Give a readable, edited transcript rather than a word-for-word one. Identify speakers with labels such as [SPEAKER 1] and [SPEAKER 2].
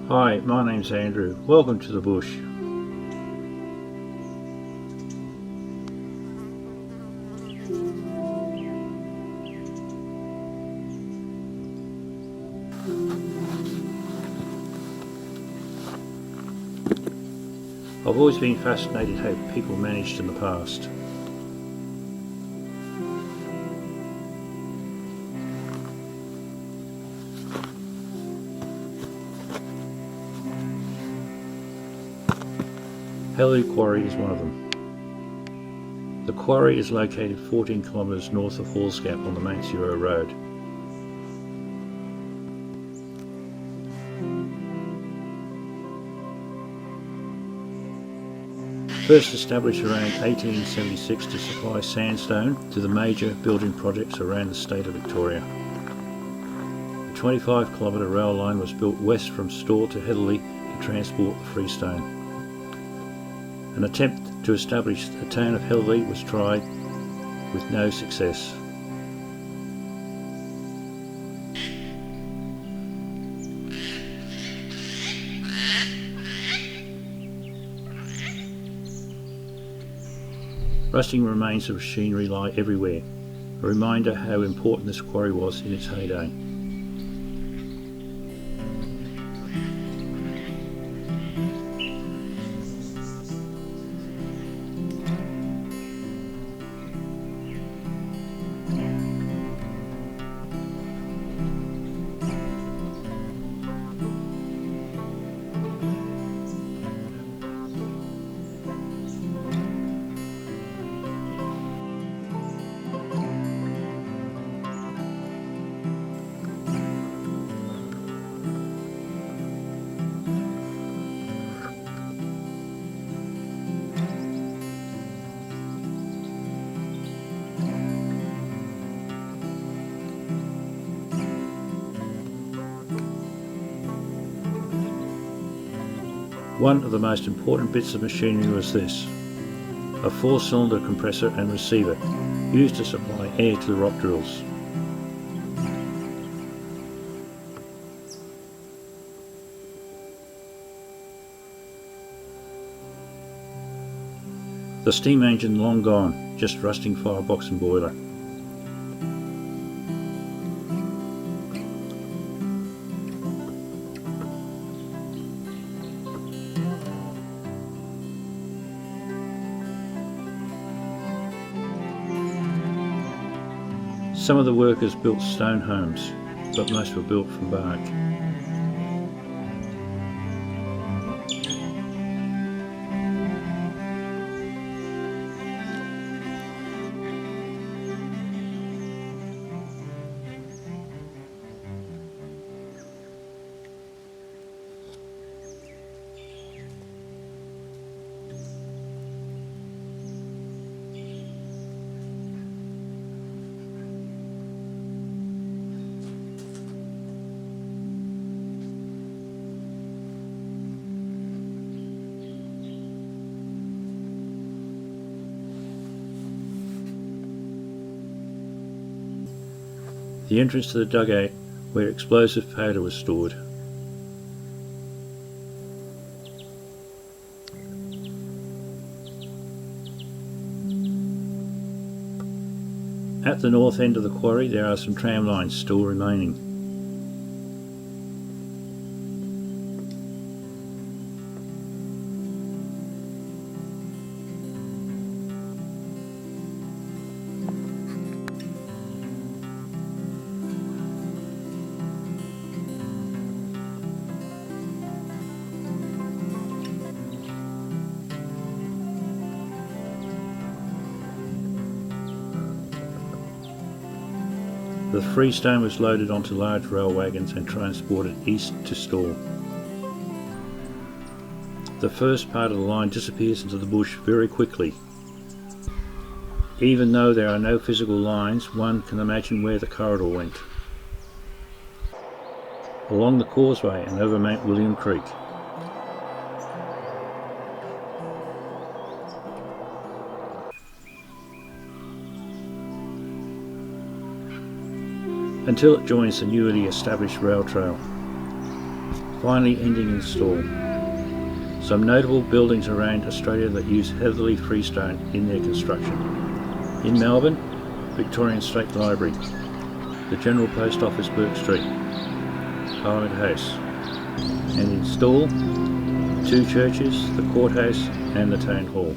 [SPEAKER 1] Hi, my name's Andrew. Welcome to the bush. I've always been fascinated how people managed in the past. Heatherlie Quarry is one of them. The quarry is located 14 kilometres north of Halls Gap on the Mount Zero Road. First established around 1876 to supply sandstone to the major building projects around the state of Victoria. The 25-kilometre rail line was built west from Store to Heatherlie to transport the Freestone. An attempt to establish the town of Heatherlie was tried with no success. Rusting remains of machinery lie everywhere, a reminder how important this quarry was in its heyday. One of the most important bits of machinery was this, a 4-cylinder compressor and receiver used to supply air to the rock drills. The steam engine long gone, just rusting firebox and boiler. Some of the workers built stone homes, but most were built from bark. The entrance to the dugout where explosive powder was stored. At the north end of the quarry there are some tram lines still remaining. The freestone was loaded onto large rail wagons and transported east to Store. The first part of the line disappears into the bush very quickly. Even though there are no physical lines, one can imagine where the corridor went. Along the causeway and over Mount William Creek. Until it joins the newly established rail trail. finally ending in Stawell. Some notable buildings around Australia that use Heatherlie Freestone in their construction. In Melbourne, Victorian State Library, the General Post Office, Bourke Street, Parliament House, and in Stawell, two churches, the courthouse and the town hall.